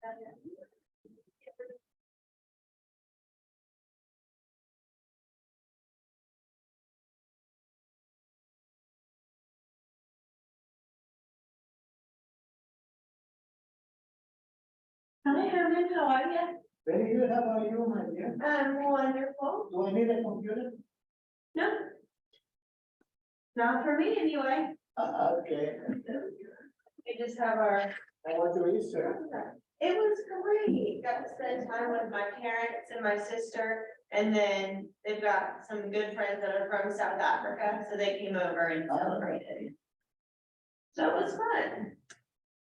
Hi, Herman, how are you? Very good, how are you, my dear? I'm wonderful. Do I need a computer? No. Not for me anyway. Okay. We just have our, I want to Easter. it was great. Got to spend time with my parents and my sister. And then they've got some good friends that are from South Africa, so they came over and celebrated. So it was fun.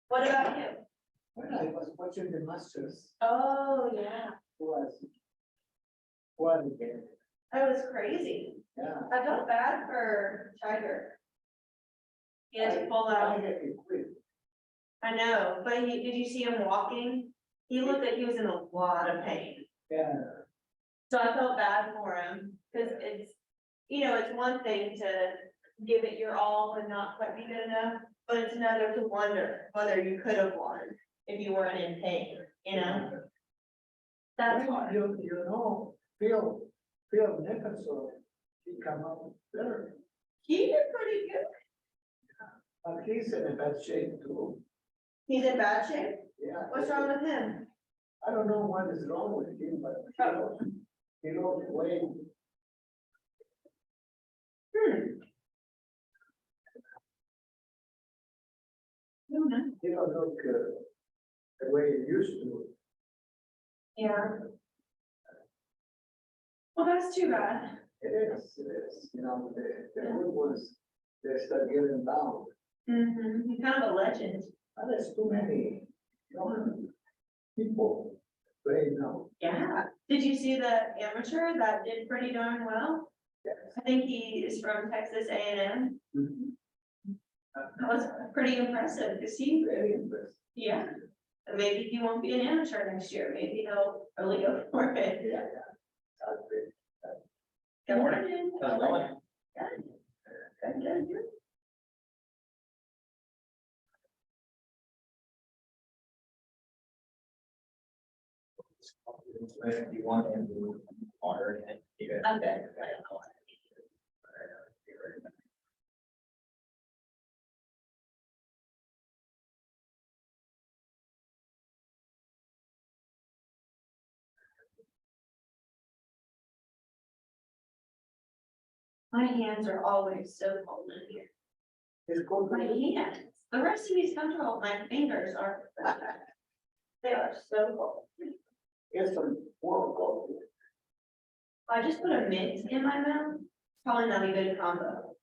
What about you? When I was watching the Masters, Oh, yeah. was what again? That was crazy. Yeah. I felt bad for Tiger. He had to pull out. I get it quick. I know, but did you see him walking? He looked like he was in a lot of pain. Yeah. So I felt bad for him, because it's, it's one thing to give it your all and not quite be good enough, but it's another to wonder whether you could have won if you weren't in pain, That's hard. You know, Phil Nicholson, he come up better, He did pretty good. but he's in a bad shape too. He's in bad shape? Yeah. What's wrong with him? I don't know what is wrong with him, but he lost weight. He don't look the way he used to. Yeah. Well, that's too bad. It is, the good ones, they start getting down. He's kind of a legend. And there's too many, people playing now. Yeah. Did you see the amateur that did pretty darn well? Yes. I think he is from Texas A&M. Mhm. That was pretty impressive to see. Very impressive. Yeah. And maybe he won't be an amateur next year. Maybe he'll really go for it. Yeah. That's great. Good morning. How's it going? Good. You want and water and you guys. Okay. My hands are always so cold in here. It's called. My hands. The rest of me is comfortable. My fingers are. They are so cold. It's some world called. I just put a mint in my mouth. Probably not a good combo.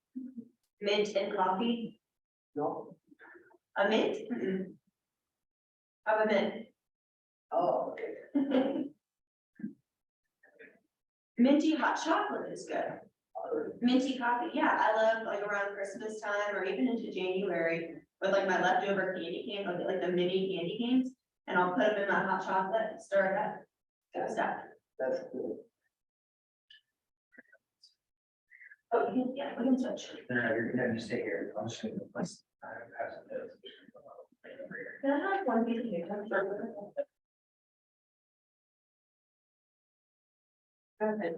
Mint and coffee. No? A mint? Have a mint. Oh, okay. Minty hot chocolate is good. Minty coffee, yeah, I love like around Christmas time or even into January with like my leftover candy canes, I'll get like the mini candy canes. And I'll put them in my hot chocolate, stir it up. Good stuff. That's good. Oh, we can switch. No, you're gonna have to stay here. I'm just gonna place. I have some notes. Can I have one piece of here? I'm sure. Okay.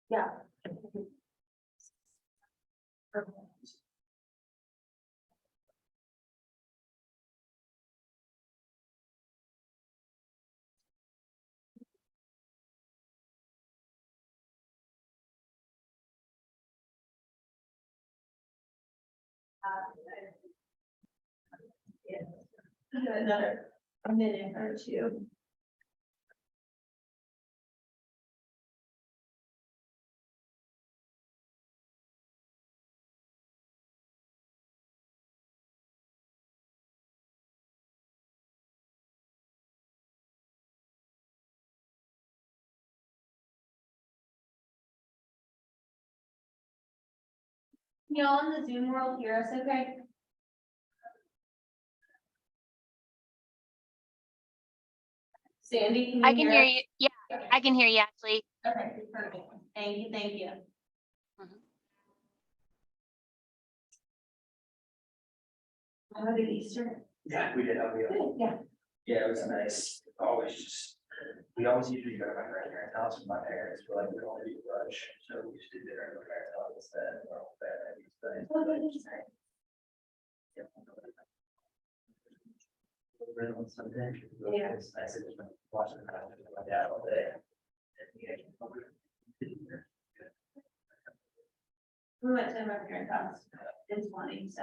Yeah. Another minute or two. y'all in the Zoom world hear us okay? Sandy, can you I can hear us? you. Yeah, Okay. I can hear you actually. Okay, perfect. Thank you, thank you. Have a good Easter. Yeah, we did, Good, yeah. yeah, it was nice, always just, we always usually go to my grandparents' house with my parents, but like we don't do brunch, so we just did dinner at my parents' house instead, or that, Oh, good Easter. On Sunday. Yeah. It's nice, it's been watching my dad all day. We went to my parents' house in 20, so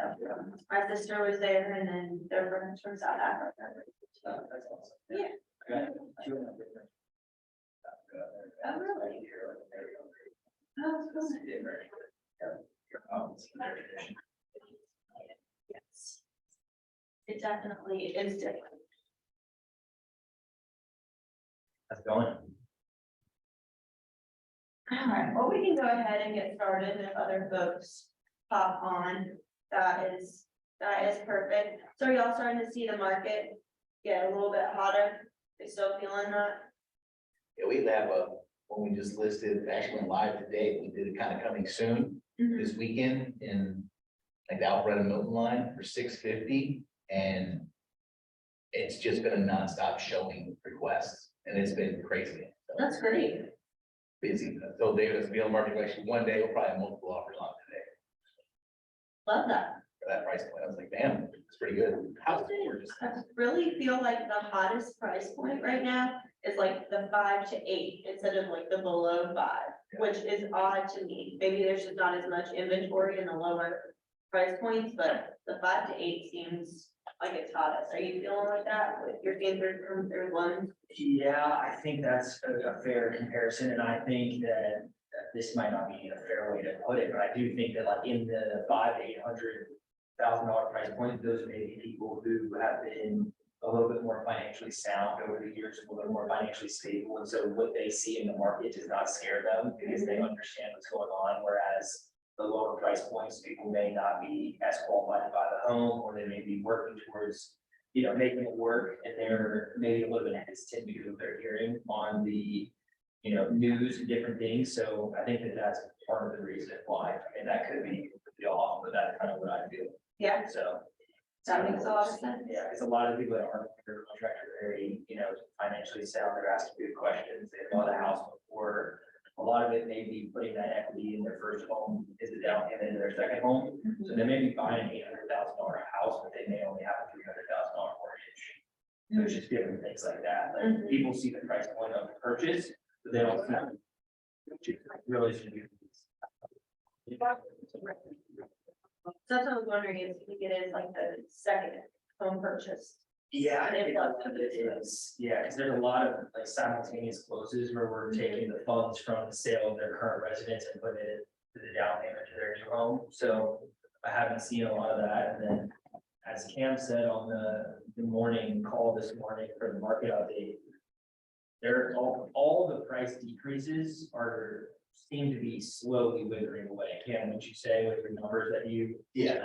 my sister was there and then their friends from South Africa. That's awesome. Yeah. Okay. Oh, really? Oh, it's cool. Yes. It definitely is different. How's it going? All right, well, we can go ahead and get started if other folks pop on. That is perfect. So are y'all starting to see the market get a little bit hotter? They still feeling that? Yeah, we have when we just listed, actually went live today, we did it kind of coming soon this weekend in like the Alpharetta Milton line for 650, and it's just been a nonstop showing requests, and it's been crazy. So That's great. busy. So David, it's be on market actually one day, we'll probably have multiple offers on today Love that. for that price point. I was like, damn, it's pretty good. House is gorgeous. I really feel like the hottest price point right now is like the 5 to 8 instead of like the below 5, which is odd to me. Maybe there's just not as much inventory in the lower price points, but the 5 to 8 seems like it's hottest. Are you feeling like that with your third one? Yeah, I think that's a fair comparison, and I think that this might not be a fair way to put it, but I do think that like in the $500,000 to $800,000 price point, those may be people who have been a little bit more financially sound over the years, a little more financially stable, and so what they see in the market does not scare them because they understand what's going on, whereas the lower price points, people may not be as qualified to buy the home, or they may be working towards, you know, making it work, and they're maybe a little bit hesitant because of what they're hearing on the, you know, news and different things. So I think that that's part of the reason why, I mean, that could be off, but that's kind of what I feel. Yeah, So. that makes a lot of sense. Yeah, because a lot of people that aren't under contract are very, you know, financially sound, they're asking good questions, they bought a house before. A lot of it may be putting that equity in their first home, is the down payment in their second home. So they may be buying an $800,000 house, but they may only have a $300,000 mortgage. So it's just different things like that, like people see the price point of the purchase, but they don't see. Really should be. That's what I was wondering if we get in like the second home purchase. Yeah, I think that's what it is. Yeah, because there's a lot of like simultaneous closes where we're taking the funds from the sale of their current residence and putting it to the down payment to their new home. So I haven't seen a lot of that. And then, as Cam said on the morning call this morning for the market update, there all the price decreases seem to be slowly withering away. Cam, would you say with your numbers that you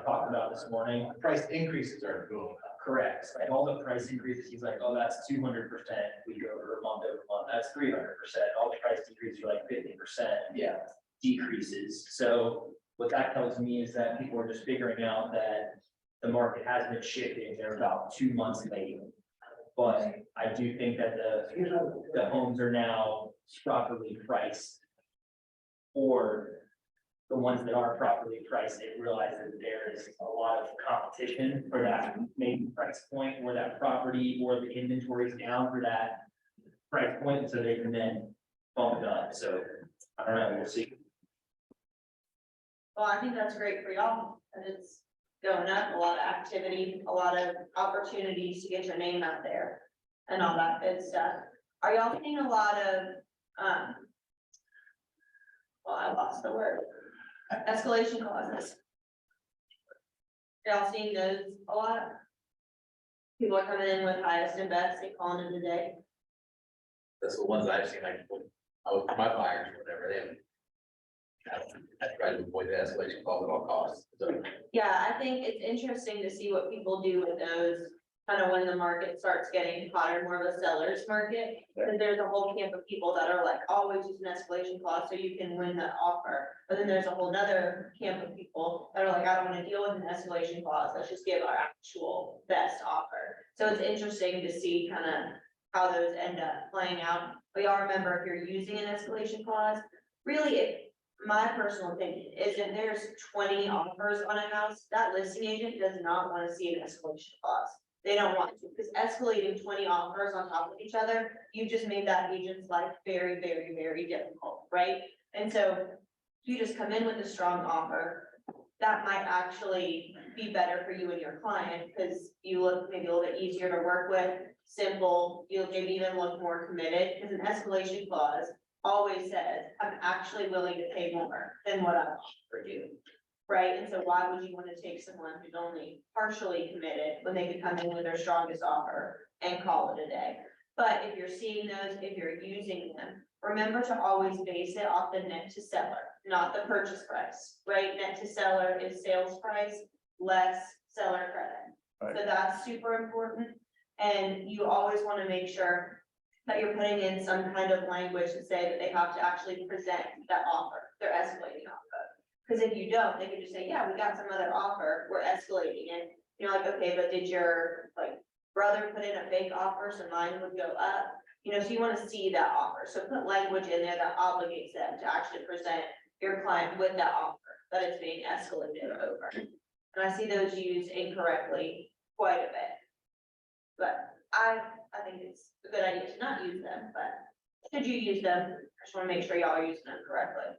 talked about this morning? Price increases are going up. Correct, like all the price increases, he's like, oh, that's 200%, we go over month, that's 300%, all the price decreases are like 50%. Yeah. Decreases, so what that tells me is that people are just figuring out that the market has been shifting, they're about 2 months late. But I do think that the homes are now properly priced. Or the ones that are properly priced, they realize that there is a lot of competition for that maybe price point, or that property, or the inventory is down for that price point, so they can then bump it up. So I don't know, we'll see. Well, I think that's great for y'all, and it's going up, a lot of activity, a lot of opportunities to get your name out there and all that good stuff. Are y'all seeing a lot of, well, I lost the word, escalation clauses? Y'all seeing those a lot? People are coming in with highest and best, they calling it a day. That's the ones I've seen, like, my buyers or whatever, they haven't. I try to avoid the escalation clause at all costs, so. Yeah, I think it's interesting to see what people do with those, kind of when the market starts getting hotter, more of a seller's market. Because there's a whole camp of people that are like, always use an escalation clause so you can win the offer. But then there's a whole nother camp of people that are like, I don't want to deal with an escalation clause, let's just give our actual best offer. So it's interesting to see kind of how those end up playing out. But y'all remember, if you're using an escalation clause, really, if my personal opinion is if there's 20 offers on a house, that listing agent does not want to see an escalation clause. They don't want to, because escalating 20 offers on top of each other, you just made that agent's life very, very, very difficult, right? And so you just come in with a strong offer, that might actually be better for you and your client, because you look maybe a little bit easier to work with, simple, you'll maybe even look more committed, because an escalation clause always says, I'm actually willing to pay more than what I've offered you. Right, and so why would you want to take someone who's only partially committed when they could come in with their strongest offer and call it a day? But if you're seeing those, if you're using them, remember to always base it off the net to seller, not the purchase price, right? Net to seller is sales price less seller credit. Right. So that's super important. And you always want to make sure that you're putting in some kind of language to say that they have to actually present that offer, their escalating offer. Because if you don't, they could just say, yeah, we got some other offer, we're escalating it. You're like, okay, but did your like brother put in a fake offer, so mine would go up? You know, so you want to see that offer. So put language in there that obligates them to actually present your client with that offer that it's being escalated over. And I see those used incorrectly quite a bit. But I think it's a good idea to not use them, but should you use them, I just want to make sure y'all are using them correctly.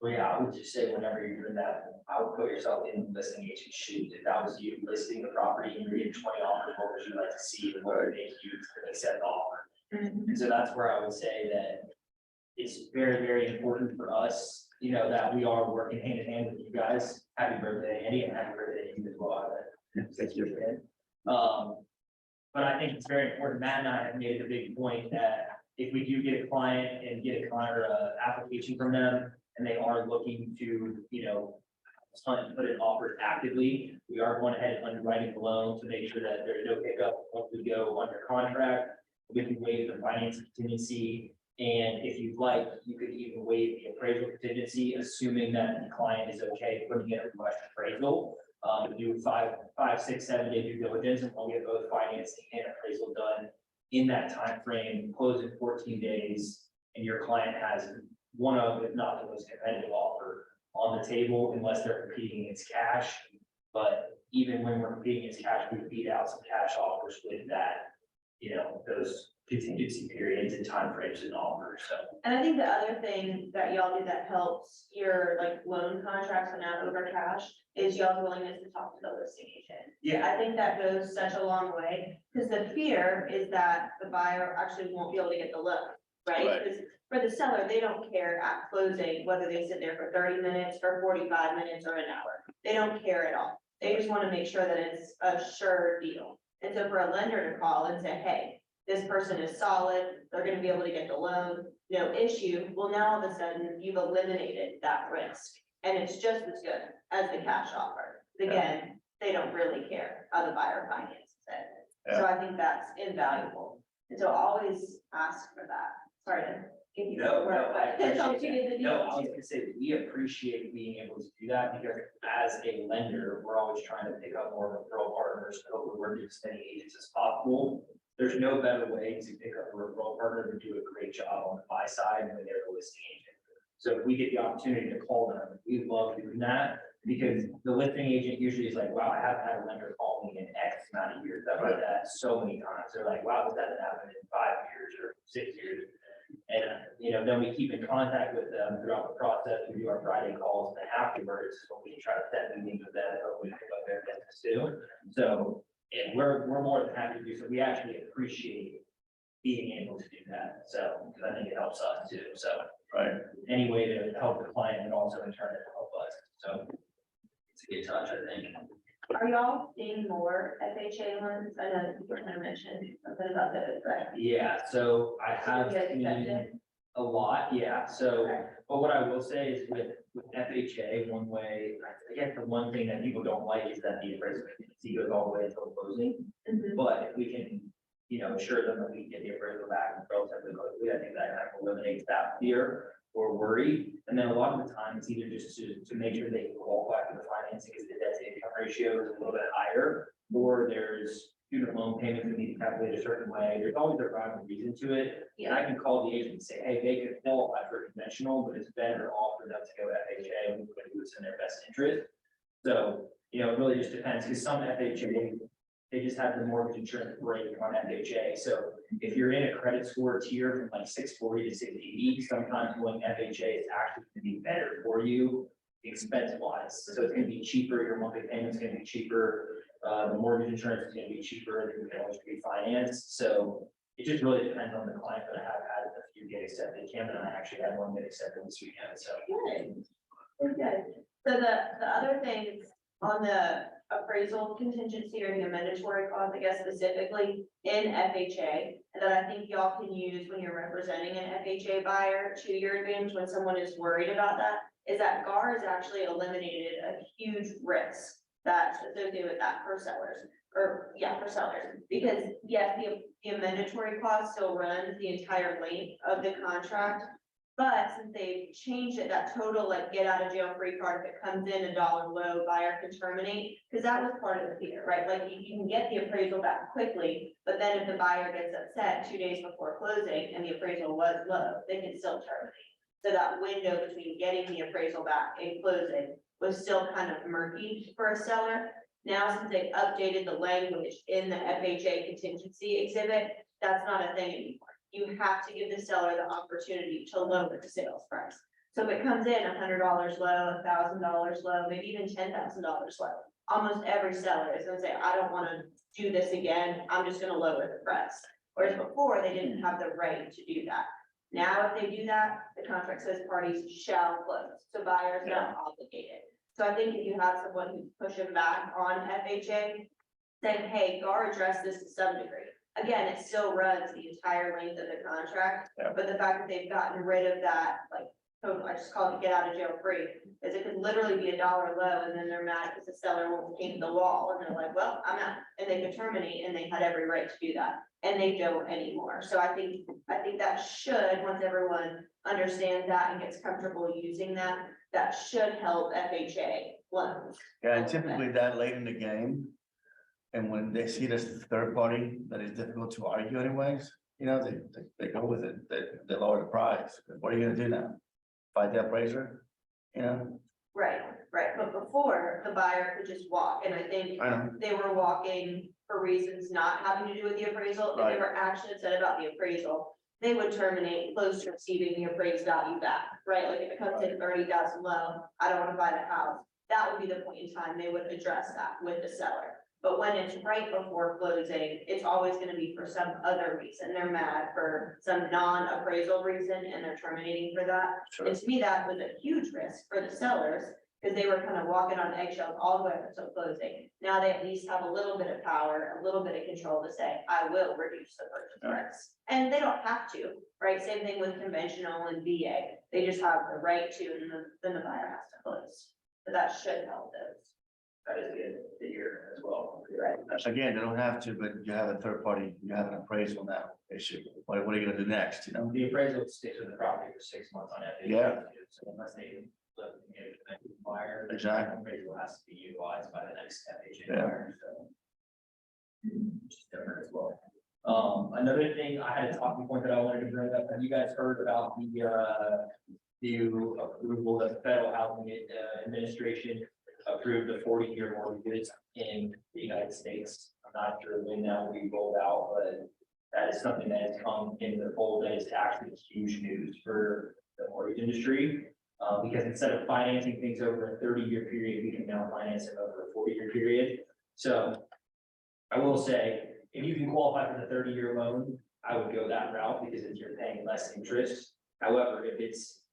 Well, yeah, I would just say whenever you're doing that, I would put yourself in the listing agent shoes. If that was you listing the property and you're getting 20 offers, what would you like to see and what would make you accept the offer? And so that's where I would say that it's very, very important for us, you know, that we are working hand in hand with you guys. Happy birthday, Andy, and happy birthday to you as well. Thank you again. But I think it's very important. Matt and I have made a big point that if we do get a client and get a client or a application from them, and they are looking to, you know, put in offers actively, we are going ahead and underwriting the loan to make sure that there's no pickup once we go under contract. We can waive the finance contingency, and if you'd like, you could even waive the appraisal contingency, assuming that the client is okay putting in a request appraisal. Do 5, 6, 7 day due diligence, and we'll get both financing and appraisal done in that time frame, close in 14 days, and your client has one of, if not the most competitive offer on the table, unless they're competing against cash. But even when we're competing against cash, we beat out some cash offers with that, you know, those contingency periods and timeframes and offers, so. And I think the other thing that y'all do that helps your like loan contracts when not over cash is y'all's willingness to talk to the listing agent. Yeah. I think that goes such a long way, because the fear is that the buyer actually won't be able to get the loan, right? Right. Because for the seller, they don't care at closing whether they sit there for 30 minutes or 45 minutes or an hour. They don't care at all. They just want to make sure that it's a sure deal. And so for a lender to call and say, hey, this person is solid, they're gonna be able to get the loan, no issue. Well, now all of a sudden, you've eliminated that risk. And it's just as good as the cash offer. Again, they don't really care how the buyer finances it. So I think that's invaluable. And so always ask for that. Sorry to give you. No, more, I but helps you appreciate get the that. No, deal I was too. gonna say, that we appreciate being able to do that, because as a lender, we're always trying to pick up more referral partners, so hopefully we're doing as many agents as possible. There's no better way to pick up a referral partner than do a great job on the buy side when they're a listing agent. So if we get the opportunity to call them, we love doing that, because the listing agent usually is like, wow, I haven't had a lender call me in X amount of years. I've heard that so many times. They're like, wow, this hasn't happened in 5 years or 6 years. And, you know, then we keep in contact with them throughout the process. We do our Friday calls, and then afterwards, when we try to set meetings with them, hopefully pick up their business too. So, and we're more than happy to do so. We actually appreciate being able to do that. So, because I think it helps us too. So, Right. any way to help the client and also in turn to help us. So, it's a good touch, I think. Are y'all seeing more FHA loans? I know you kind of mentioned something about those, but. Yeah, so I have You guys seen, accept it? A lot, yeah, so, but what I will say is with FHA, one way, I guess the one thing that people don't like is that the appraisal contingency goes all the way until closing. Mhm. But if we can, assure them that we can get the appraisal back relatively quickly, I think that kind of eliminates that fear or worry. And then a lot of the time, it's either just to make sure they can qualify for the financing, because the debt to income ratio is a little bit higher, or there's student loan payments that need to calculate a certain way. There's always a rhyme or reason to it. And I can call the agent and say, hey, they could qualify for conventional, but it's better off for them to go FHA, and we're going to do what's in their best interest. So, it really just depends, because some FHA, they just have the mortgage insurance rate on FHA. So if you're in a credit score tier from like 640 to 680, sometimes going FHA is actually going to be better for you expense wise. So it's going to be cheaper, your monthly payment's going to be cheaper, the mortgage insurance is going to be cheaper, and you can always refinance. So it just really depends on the client, but I have had a few get accepted. Cameron and I actually had one get accepted this weekend, so. Good. Okay. So the other things on the appraisal contingency or the mandatory clause, I guess specifically in FHA, and that I think y'all can use when you're representing an FHA buyer to your advantage when someone is worried about that, is that GAR has actually eliminated a huge risk that's associated with that for sellers, for sellers. Because yes, the mandatory clause still runs the entire length of the contract. But since they've changed it, that total like get out of jail free card, if it comes in $1 low, buyer can terminate, because that was part of the fear, right? Like you can get the appraisal back quickly, but then if the buyer gets upset 2 days before closing and the appraisal was low, they can still terminate. So that window between getting the appraisal back and closing was still kind of murky for a seller. Now, since they've updated the language in the FHA contingency exhibit, that's not a thing anymore. You have to give the seller the opportunity to lower the sales price. So if it comes in $100 low, $1,000 low, maybe even $10,000 low, almost every seller is gonna say, I don't wanna do this again, I'm just gonna lower the price. Whereas before, they didn't have the right to do that. Now, if they do that, the contract says parties shall close, so buyers are not obligated. So I think if you have someone who's pushing back on FHA, saying, hey, GAR addressed this to some degree. Again, it still runs the entire length of the contract, but the fact that they've gotten rid of that, like, total, I just call it get out of jail free, is it could literally be $1 low, and then they're mad because the seller won't paint the wall, and they're like, well, I'm out, and they could terminate, and they had every right to do that, and they don't anymore. So I think that should, once everyone understands that and gets comfortable using that, that should help FHA loans. Yeah, and typically that late in the game. And when they see this third party, that is difficult to argue anyways, they go with it, they lower the price. What are you gonna do now? Fight the appraiser? Right, but before, the buyer could just walk, and I think I know, they were walking for reasons not having to do with the appraisal. If they Right. were actually upset about the appraisal, they would terminate close to receiving the appraised value back, right? Like if it comes in 30,000 low, I don't wanna buy the house. That would be the point in time they would address that with the seller. But when it's right before closing, it's always gonna be for some other reason. They're mad for some non-appraisal reason and they're terminating for that. sure. And to me, that was a huge risk for the sellers, because they were kind of walking on eggshells all the way up until closing. Now they at least have a little bit of power, a little bit of control to say, I will reduce the purchase price. And they don't have to, right? Same thing with conventional and VA. They just have the right to, and then the buyer has to close. So that should help those. That is good to hear as well. Right. Again, they don't have to, but you have a third party, you have an appraisal now issue. What are you gonna do next, The appraisal sticks with the property for 6 months on FHA. Yeah. So unless they look, buyer. Exactly. Appraisal has to be utilized by the next FHA Yeah. buyer, so. Which is different as well. Another thing, I had a talking point that I wanted to bring up. Have you guys heard about the approval that the Federal Housing Administration approved the 40-year mortgages in the United States? I'm not sure when that will be rolled out, but that is something that has come in the fold that is actually huge news for the mortgage industry. Because instead of financing things over a 30-year period, we can now finance them over a 40-year period. So I will say, if you can qualify for the 30-year loan, I would go that route because you're paying less interest. However, if it's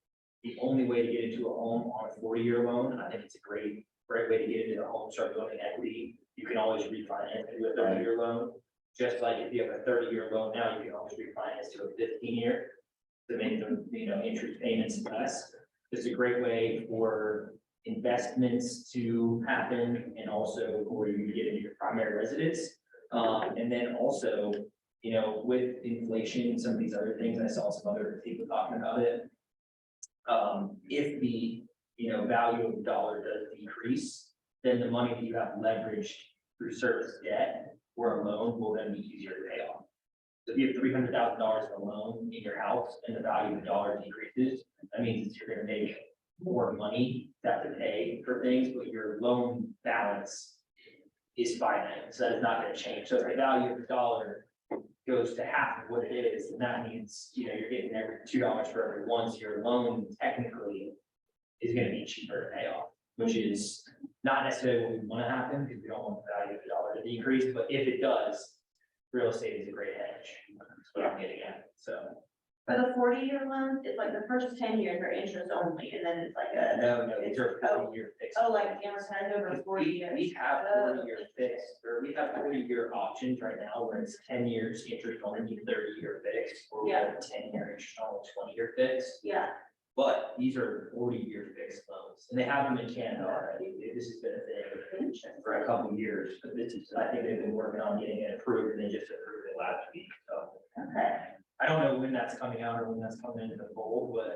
the only way to get into a home on a 40-year loan, I think it's a great way to get into the home, start building equity. You can always refinance to a 30-year loan. Just like if you have a 30-year loan now, you can always refinance to a 15-year. to make the, interest payments less. It's a great way for investments to happen and also for you to get into your primary residence. And then also, with inflation and some of these other things, I saw some other people talking about it. If the, value of the dollar does decrease, then the money that you have leveraged through service debt or a loan will then be easier to pay off. So if you have $300,000 in a loan in your house and the value of the dollar decreases, that means that you're gonna make more money to have to pay for things, but your loan balance is finite, so that is not gonna change. So if the value of the dollar goes to half of what it is, and that means, you're getting every $2 for every one, so your loan technically is gonna be cheaper to pay off, which is not necessarily what we wanna happen, because we don't want the value of the dollar to decrease, but if it does, real estate is a great hedge. That's what I'm getting at, so. For the 40-year loans, it's like the first 10 years are interest only, and then it's like a, No, these are 40-year fixed. like amortized over 40 years. We have 40-year fixed, or we have 40-year options right now where it's 10 years interest only, 30-year fixed, or we have 10-year interest only, 20-year fixed. Yeah, But these are 40-year fixed loans, and they have them in Canada already. This has been a thing for a couple of years, but this is, I think they've been working on getting it approved, and they just approved it last week, so. okay. I don't know when that's coming out or when that's coming into the fold, but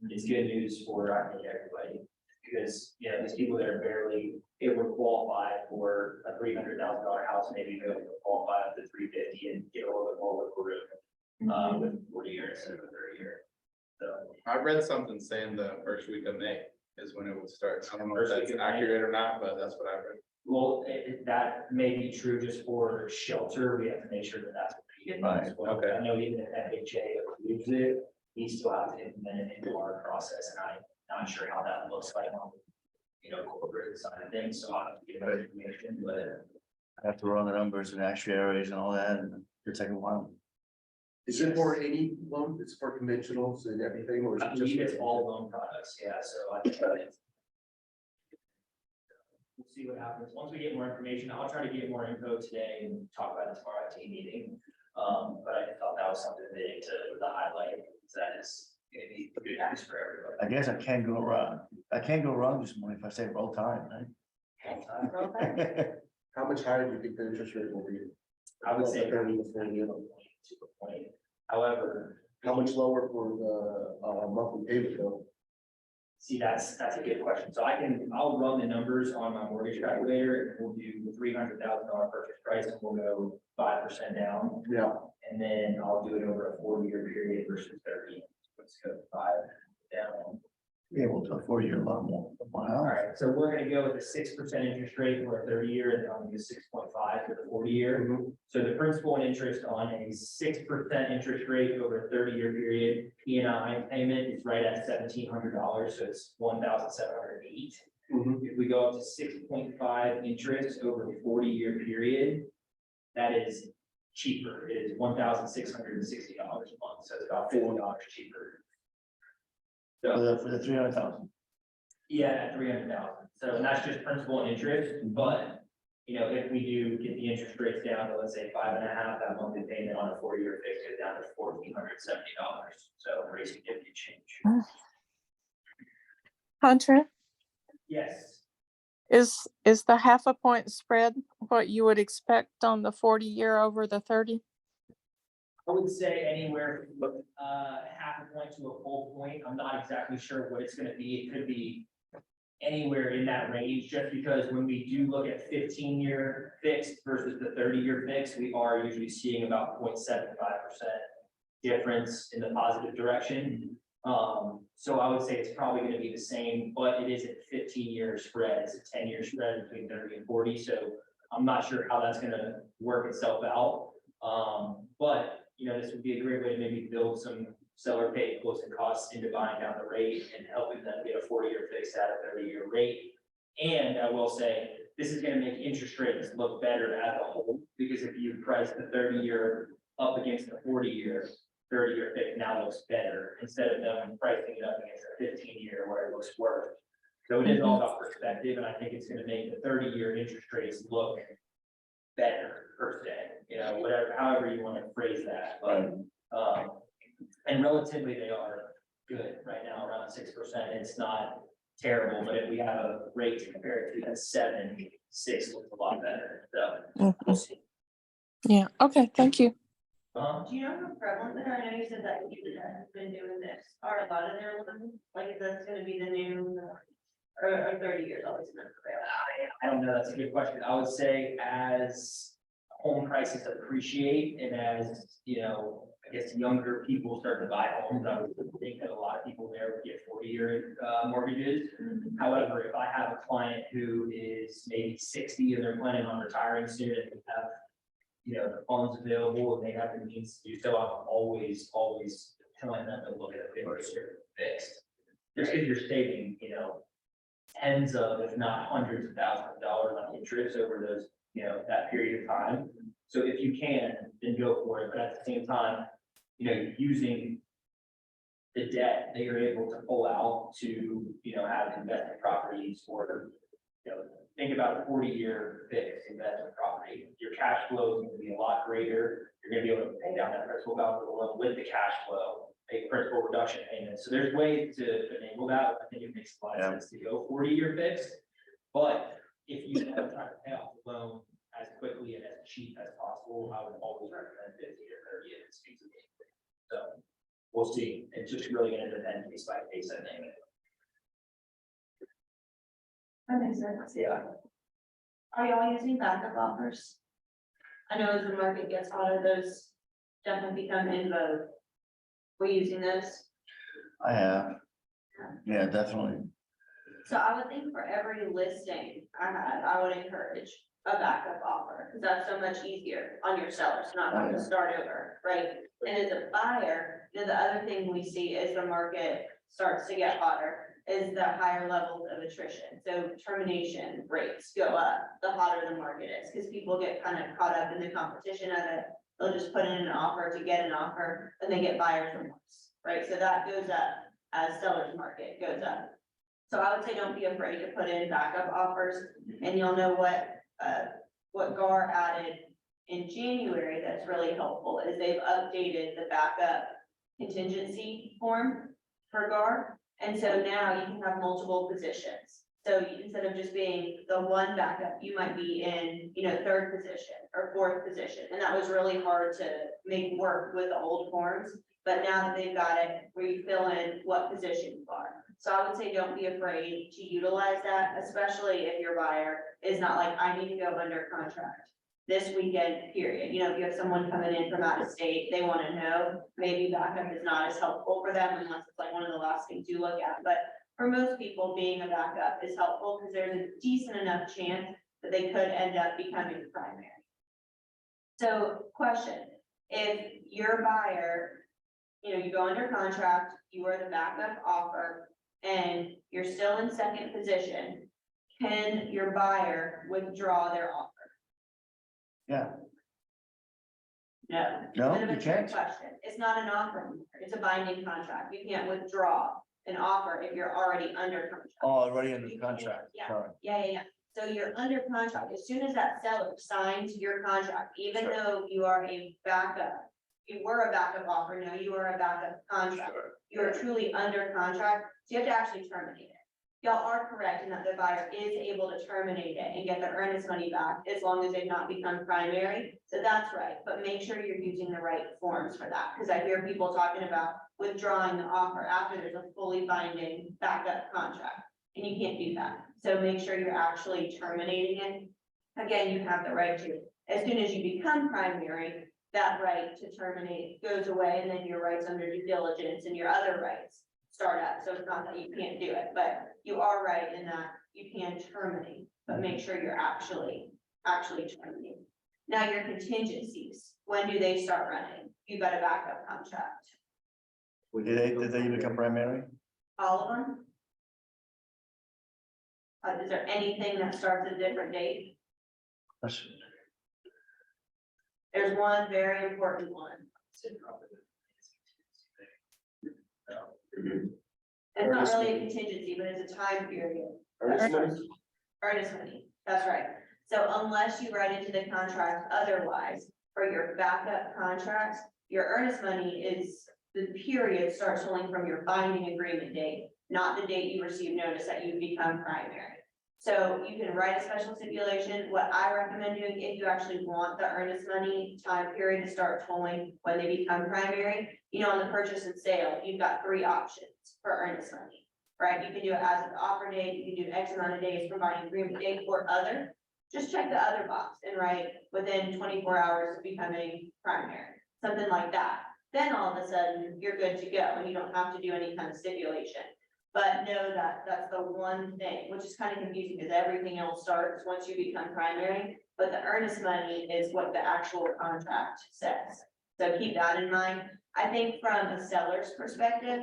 it's good news for, I think, everybody. Because, these people that are barely able to qualify for a $300,000 house, maybe go qualify up to 350 and get a little bit more wiggle room, with 40 years instead of 30 years. So. I read something saying the first week of May is when it would start. I don't know if First that's week of May. accurate or not, but that's what I read. Well, that may be true just for shelter. We have to make sure that that's what we get done as well. Okay. I know even if FHA approves it, we still have to implement it into our process, and I'm not sure how that looks like on, corporate side of things, so I'll have to get that information, but. I have to run the numbers and actuaries and all that, and it'll take a while. Is it for any loan? It's for conventionals and everything, or is I it just? believe it's all loan products, yeah, so I think that it's. We'll see what happens. Once we get more information, I'll try to get more info today and talk about it tomorrow at team meeting. But I thought that was something big to highlight, because that is gonna be good news for everybody. I guess I can't go wrong. I can't go wrong this morning if I say roll time, right? How much higher do you think the interest rate will be? I would say. 30 to 40 years. To a point. However, How much lower for the monthly payment though? see, that's a good question. So I'll run the numbers on my mortgage calculator, and we'll do $300,000 purchase price, and we'll go 5% down. Yeah, And then I'll do it over a 40-year period versus 30. Let's go 5 down. Yeah, we'll do a 4-year loan. All Wow. right, so we're gonna go with a 6% interest rate for a 30-year, and then I'm gonna do 6.5 for the 40-year. So the principal and interest on a 6% interest rate over a 30-year period, P&I payment is right at $1,700, so it's $1,708. If we go up to 6.5 interest over a 40-year period, that is cheaper. It is $1,660 a month, so it's about $4 cheaper. So, For the 300,000. yeah, 300,000. So, and that's just principal and interest, but, if we do get the interest rates down to, let's say, 5.5, that monthly payment on a 40-year fix goes down to $1,470. So pretty significant change. Hunter, Yes, is the half a point spread what you would expect on the 40-year over the 30? I would say anywhere from half a point to a full point. I'm not exactly sure what it's gonna be. It could be anywhere in that range, just because when we do look at 15-year fixed versus the 30-year fixed, we are usually seeing about 0.75% difference in the positive direction. So I would say it's probably gonna be the same, but it isn't 15-year spread. It's a 10-year spread between 30 and 40. So I'm not sure how that's gonna work itself out. But this would be a great way to maybe build some seller pay closing costs into buying down the rate and helping them get a 40-year fixed at a 30-year rate. And I will say, this is gonna make interest rates look better as a whole, because if you price the 30-year up against the 40-year, 30-year fix now looks better, instead of them pricing it up against a 15-year where it looks worse. So it is all about perspective, and I think it's gonna make the 30-year interest rates look better per se, whatever, however you want to phrase that, but, And relatively, they are good right now, around 6%. It's not terrible, but if we have a rate to compare it to, that's 7.6 looks a lot better, so we'll see. Yeah, okay, thank you. Do you know how prevalent they are? I know you said that you have been doing this. Are a lot of their loans, like, is that's gonna be the new, or 30 years always been prevalent? I don't know, that's a good question. I would say as home prices appreciate and as, you know, I guess younger people start to buy homes, I would think that a lot of people there would get 40-year mortgages. However, if I have a client who is maybe 60 and they're planning on retiring soon and they have, you know, the funds available and they have the means to do so, I'm always telling them to look at a 50-year fixed. Just because you're saving, you know, tens of, if not hundreds of thousands of dollars on interest over those, you know, that period of time. So if you can, then go for it, but at the same time, you know, you're using the debt that you're able to pull out to, you know, have investment properties or, you know, think about a 40-year fixed investment property. Your cash flow is going to be a lot greater. You're going to be able to pay down that principal balance of the loan with the cash flow, make principal reduction payments. So there's ways to enable that. I think it makes a lot of sense to go 40-year fixed. But if you want to try to pay off the loan as quickly and as cheap as possible, I would always recommend 50 or 30 if it's feasible. So we'll see. It's just really going to depend case by case, I think. That makes sense. Yeah. Are y'all using backup offers? I know as the market gets hotter, those definitely become in vogue. We're using those. I have. Yeah, definitely. So I would think for every listing I would encourage a backup offer, because that's so much easier on your sellers, not having to start over, right? And as a buyer, you know, the other thing we see as the market starts to get hotter is the higher levels of attrition. So termination rates go up, the hotter the market is, because people get kind of caught up in the competition of it. They'll just put in an offer to get an offer, and they get buyer's remorse, right? So that goes up as seller's market goes up. So I would say don't be afraid to put in backup offers, and you'll know what GAR added in January that's really helpful is they've updated the backup contingency form for GAR. And so now you can have multiple positions. So instead of just being the one backup, you might be in, you know, third position or fourth position. And that was really hard to make work with the old forms. But now that they've got it, where you fill in what position you are. So I would say don't be afraid to utilize that, especially if your buyer is not like, I need to go under contract this weekend, period. You know, if you have someone coming in from out of state, they want to know, maybe backup is not as helpful for them unless it's like one of the last things you look at. But for most people, being a backup is helpful because there's a decent enough chance that they could end up becoming primary. So question, if your buyer, you know, you go under contract, you are the backup offer, and you're still in second position, can your buyer withdraw their offer? Yeah. No. No, Bit of a you trick can't. question. It's not an offer, it's a binding contract. You can't withdraw an offer if you're already under contract. Oh, already in the You can't- contract, yeah. sorry. Yeah. So you're under contract. As soon as that seller signs your contract, even Sure. though you are a backup, you were a backup offer, now you are a backup contract. Sure. You are truly under contract, so you have to actually terminate it. Y'all are correct in that the buyer is able to terminate it and get the earnest money back as long as they've not become primary. So that's right, but make sure you're using the right forms for that, because I hear people talking about withdrawing the offer after there's a fully binding backup contract, and you can't do that. So make sure you're actually terminating it. Again, you have the right to, as soon as you become primary, that right to terminate goes away, and then your rights under due diligence and your other rights start up. So it's not that you can't do it, but you are right in that you can terminate, but make sure you're actually terminating. Now your contingencies, when do they start running? You got a backup contract, Did they become primary? all of them? Is there anything that starts a different date? That's- There's one very important one. It's not really a contingency, but it's a time period. Earnest money? Earnest money, that's right. So unless you write into the contract otherwise, for your backup contracts, your earnest money is the period starts rolling from your binding agreement date, not the date you receive notice that you become primary. So you can write a special stipulation. What I recommend doing, if you actually want the earnest money time period to start tolling when they become primary, you know, on the purchase and sale, you've got 3 options for earnest money, right? You can do it as of the offer date, you can do X amount of days from binding agreement date or other. Just check the other box and write within 24 hours of becoming primary, something like that. Then all of a sudden, you're good to go and you don't have to do any kind of stipulation. But know that that's the one thing, which is kind of confusing because everything else starts once you become primary. But the earnest money is what the actual contract says. So keep that in mind. I think from a seller's perspective,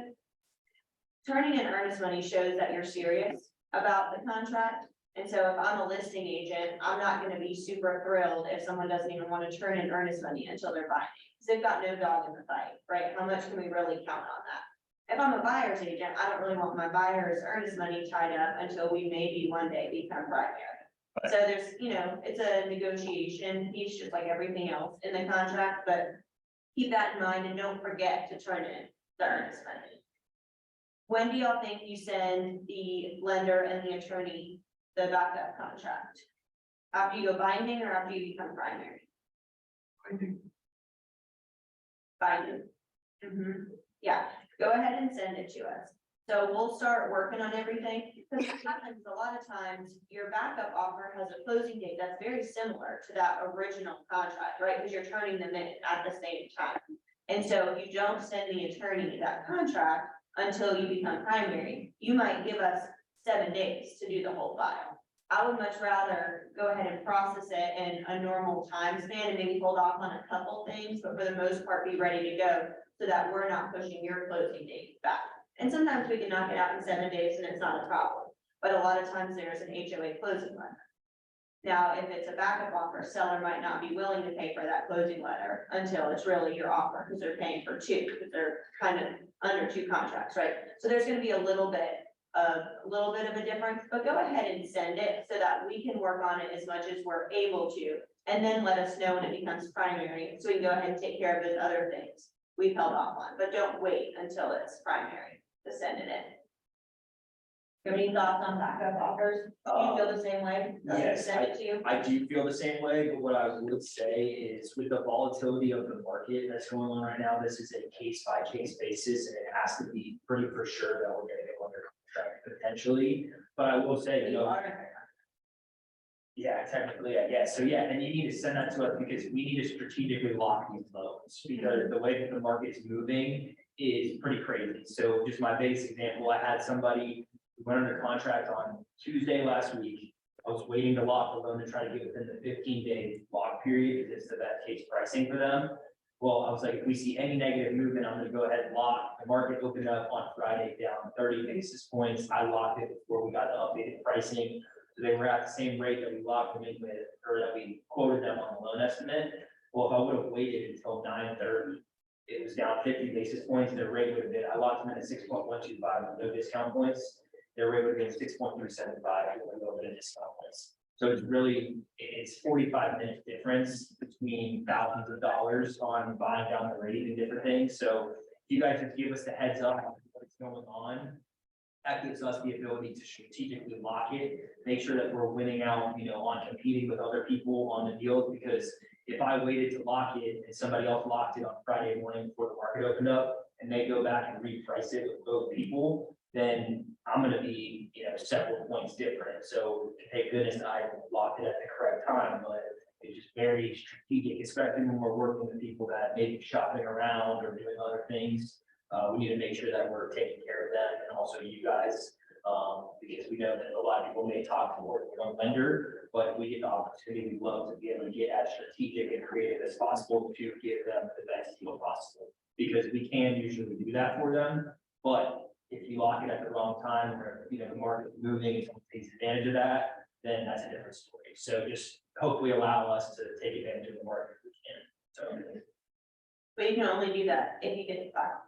turning in earnest money shows that you're serious about the contract. And so if I'm a listing agent, I'm not gonna be super thrilled if someone doesn't even want to turn in earnest money until they're buying. Because they've got no dog in the fight, right? How much can we really count on that? If I'm a buyer's agent, I don't really want my buyer's earnest money tied up until we maybe one day become primary. Right. So there's, you know, it's a negotiation piece, just like everything else in the contract, but keep that in mind and don't forget to turn in the earnest money. When do y'all think you send the lender and the attorney the backup contract? After you go binding or after you become primary? Binding. Yeah, go ahead and send it to us. So we'll start working on everything, because what happens a lot of times, your backup offer has a closing date that's very similar to that original contract, right? Because you're turning them in at the same time. And so if you don't send the attorney that contract until you become primary, you might give us 7 days to do the whole file. I would much rather go ahead and process it in a normal time span and maybe hold off on a couple things, but for the most part, be ready to go so that we're not pushing your closing date back. And sometimes we can knock it out in 7 days and it's not a problem, but a lot of times there's an HOA closing letter. Now, if it's a backup offer, seller might not be willing to pay for that closing letter until it's really your offer, because they're paying for 2, because they're kind of under 2 contracts, right? So there's gonna be a little bit of a difference, but go ahead and send it so that we can work on it as much as we're able to. And then let us know when it becomes primary, so we can go ahead and take care of those other things we've held off on, but don't wait until it's primary to send it in. You have any thoughts on backup offers? Do you feel the same way? Yes, Send it to you? I do feel the same way, but what I would say is with the volatility of the market that's going on right now, this is a case by case basis, and it has to be pretty for sure that we're gonna get under contract potentially. But I will say, You are. yeah, technically, I guess. So yeah, and you need to send that to us because we need to strategically lock these loans, because the way that the market's moving is pretty crazy. So just my base example, I had somebody who went under contract on Tuesday last week. I was waiting to lock the loan to try to get within the 15-day lock period, because it's the best case pricing for them. Well, I was like, if we see any negative movement, I'm gonna go ahead and lock. The market opened up on Friday down 30 basis points. I locked it before we got the updated pricing. So they were at the same rate that we locked them in with, or that we quoted them on the loan estimate. Well, if I would have waited until 9:30, it was down 50 basis points. Their rate would have been, I locked them in at 6.125 with no discount points. Their rate would have been 6.375 with no discount points. So it's really, it's 45-minute difference between thousands of dollars on buying down the rate and different things. So if you guys just give us the heads up on what's going on, that gives us the ability to strategically lock it, make sure that we're winning out, you know, on competing with other people on the deals. Because if I waited to lock it and somebody else locked it on Friday morning before the market opened up, and they go back and reprice it with both people, then I'm gonna be, you know, several points different. So thank goodness I locked it at the correct time, but it's just very strategic, especially when we're working with people that may be shopping around or doing other things. We need to make sure that we're taking care of them and also you guys, because we know that a lot of people may talk to one lender, but if we get the opportunity, we'd love to be able to get as strategic and creative as possible to give them the best deal possible. Because we can usually do that for them, but if you lock it at the wrong time, or, you know, the market's moving and someone takes advantage of that, then that's a different story. So just hopefully allow us to take advantage of the market if we can. So. But you can only do that if you get the file.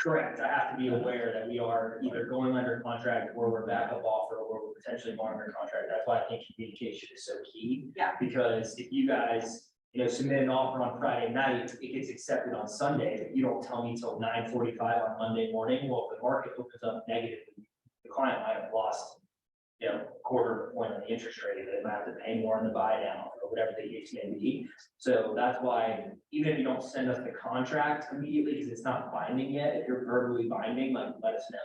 Correct. I have to be aware that we are either going under contract or we're backup offer or we're potentially going under contract. That's why I think communication is so key. Yeah. Because if you guys, submit an offer on Friday night, it gets accepted on Sunday, but you don't tell me till 9:45 on Monday morning, well, if the market opens up negatively, the client might have lost, a quarter of a point on the interest rate, they might have to pay more on the buy down, or whatever the case may be. So that's why, even if you don't send us the contract immediately, because it's not binding yet, if you're verbally binding, like, let us know,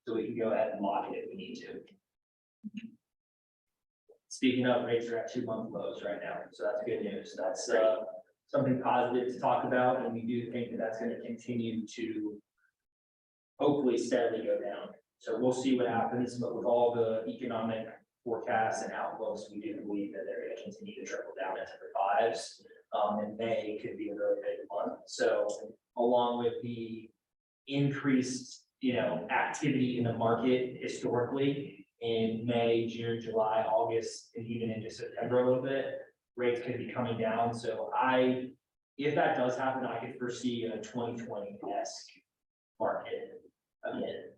so we can go ahead and lock it if we need to. Speaking of, rates are at 2-month lows right now, so that's good news. That's something positive to talk about, and we do think that that's going to continue to hopefully steadily go down. So we'll see what happens, but with all the economic forecasts and outlooks, we do believe that they're going to continue to trickle down into the fives. And May could be a really big month. So along with the increased, activity in the market historically, in May, June, July, August, and even into September a little bit, rates could be coming down. So if that does happen, I could foresee a 2020-esque market again,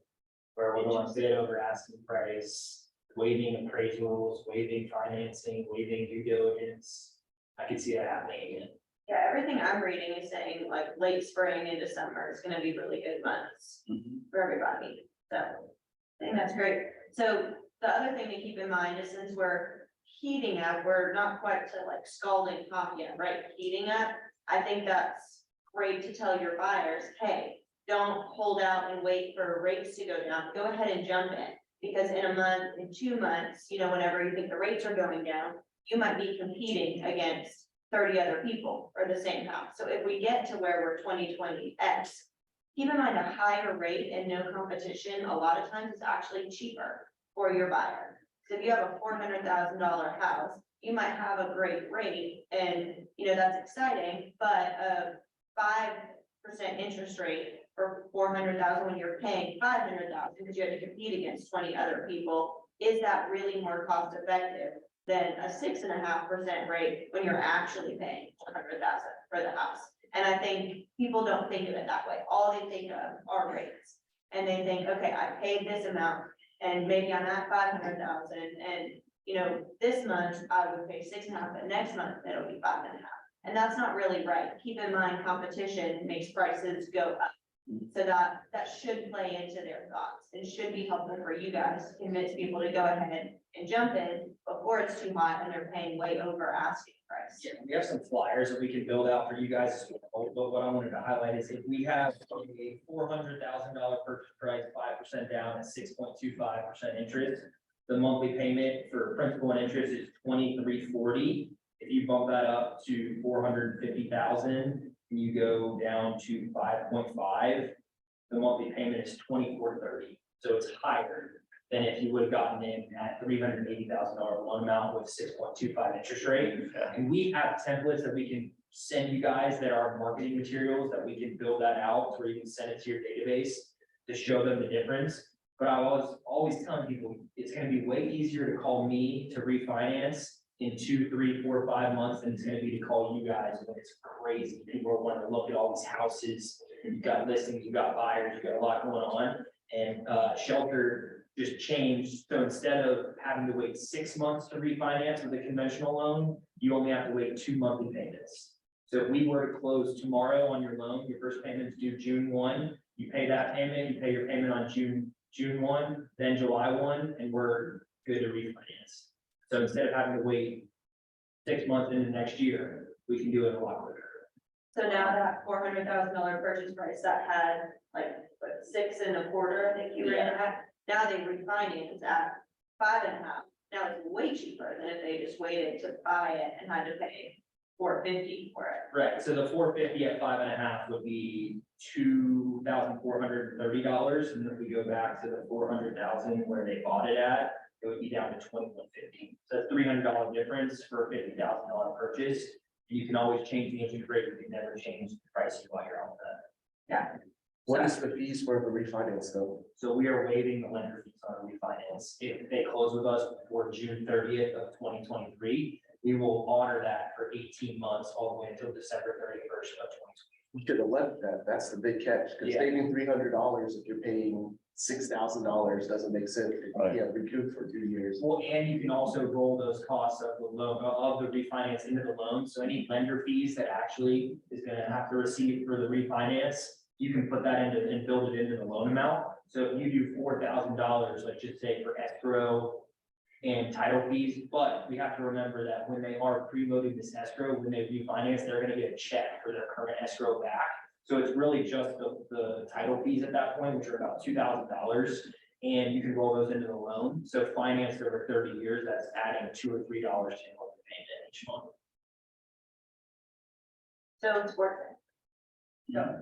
where we're going to bid over asking price, waiving appraisals, waiving financing, waiving due diligence. I could see that happening again. Yeah, everything I'm reading is saying like late spring and December is gonna be really good months for everybody, so I think that's great. So the other thing to keep in mind is since we're heating up, we're not quite to like scalding hot yet, right? Heating up, I think that's great to tell your buyers, hey, don't hold out and wait for rates to go down, go ahead and jump in. Because in a month, in 2 months, whenever you think the rates are going down, you might be competing against 30 other people for the same house. So if we get to where we're 2020X, keep in mind a higher rate and no competition, a lot of times is actually cheaper for your buyer. So if you have a $400,000 house, you might have a great rate and, that's exciting, but a 5% interest rate for 400,000 when you're paying 500,000 because you have to compete against 20 other people, is that really more cost effective than a 6.5% rate when you're actually paying 100,000 for the house? And I think people don't think of it that way. All they think of are rates. And they think, okay, I paid this amount and maybe I'm at 500,000 and this month I would pay 6.5, but next month it'll be 5.5. And that's not really right. Keep in mind, competition makes prices go up. So that should play into their thoughts and should be helpful for you guys to convince people to go ahead and jump in before it's too hot and they're paying way over asking price. Yeah, we have some flyers that we can build out for you guys. But what I wanted to highlight is if we have a $400,000 purchase price, 5% down at 6.25% interest, the monthly payment for principal and interest is $2,340. If you bump that up to 450,000, you go down to 5.5, the monthly payment is $2,430. So it's higher than if you would have gotten in at $380,000 loan amount with 6.25 interest rate. And we have templates that we can send you guys that are marketing materials that we can build that out, or you can send it to your database to show them the difference. But I was always telling people it's going to be way easier to call me to refinance in 2, 3, 4, 5 months than it's going to be to call you guys when it's crazy. People are wanting to look at all these houses. You've got listings, you've got buyers, you've got a lot going on. And shelter just changed. So instead of having to wait 6 months to refinance with a conventional loan, you only have to wait 2 monthly payments. So if we were to close tomorrow on your loan, your first payment is due June 1, you pay that payment, you pay your payment on June 1, then July 1, and we're good to refinance. So instead of having to wait 6 months into next year, we can do it a lot quicker. So now that $400,000 purchase price that had like what, 6.25, I think you were at, now they refinance at 5.5. Now it's way cheaper than if they just waited to buy it and had to pay $450 for it. Right, so the $450 at 5.5 would be $2,430, and if we go back to the $400,000 where they bought it at, it would be down to $2,150. So that's $300 difference for a $50,000 purchase. And you can always change the interest rate, you can never change the pricing while you're on that. Yeah. What is the fees for the refinance though? So we are waiving the lender fees on refinance. If they close with us before June 30th of 2023, we will honor that for 18 months all the way until December 31st of 2020. We should have left that. That's the big catch, because Yeah. saving $300 if you're paying $6,000 doesn't make sense. Right. Yeah, recoup for 2 years. Well, and you can also roll those costs of the loan, of the refinance into the loan, so any lender fees that actually is gonna have to receive for the refinance, you can put that into, and build it into the loan amount. So if you do $4,000, let's just say for escrow and title fees, but we have to remember that when they are preloading this escrow, when they refinance, they're gonna get a check for their current escrow back. So it's really just the title fees at that point, which are about $2,000, and you can roll those into the loan. So financed over 30 years, that's adding $2 or $3 to your monthly payment each month. So it's worth it. Yeah.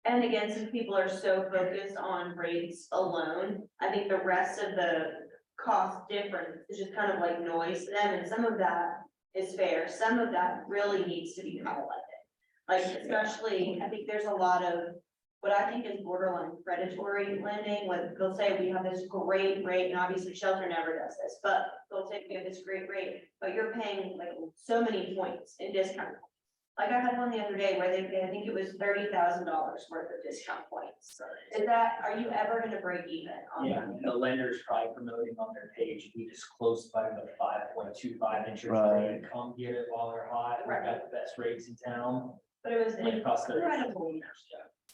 And again, since people are so focused on rates alone, I think the rest of the cost difference is just kind of like noise to them, and some of that is fair, some of that really needs to be highlighted. Like especially, I think there's a lot of what I think is borderline predatory lending, with they'll say we have this great rate, and obviously Shelter never does this, but they'll say we have this great rate, but you're paying like so many points in discount. Like I had one the other day where they, I think it was $30,000 worth of discount points. Is that, are you ever gonna break even on Yeah, that? and the lender's probably promoting on their page, we just closed by the 5.25 interest Right. rate, come get it while they're hot, we've got the best rates in town. But it was When it costs 30. incredible.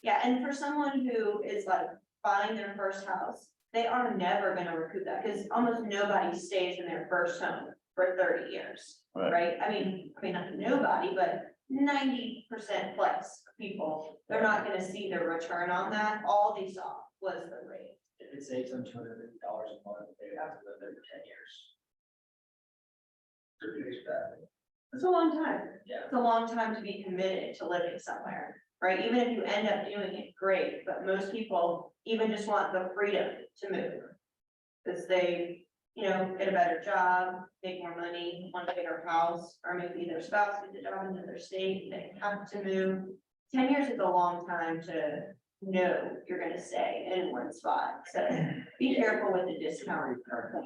Yeah, and for someone who is like buying their first house, they are never gonna recoup that, because almost nobody stays in their first home for 30 years, Right. right? I mean, not nobody, but 90% plus people, they're not gonna see the return on that. All they saw was the rate. If it saves them $250 a month, they would have to live there for 10 years. 30 years back. It's a long time. Yeah. It's a long time to be committed to living somewhere, right? Even if you end up doing it, great, but most people even just want the freedom to move. Because they, get a better job, make more money, want a bigger house, or maybe their spouse gets a job in another state, they have to move. 10 years is a long time to know you're gonna stay in one spot, so be careful with the discount.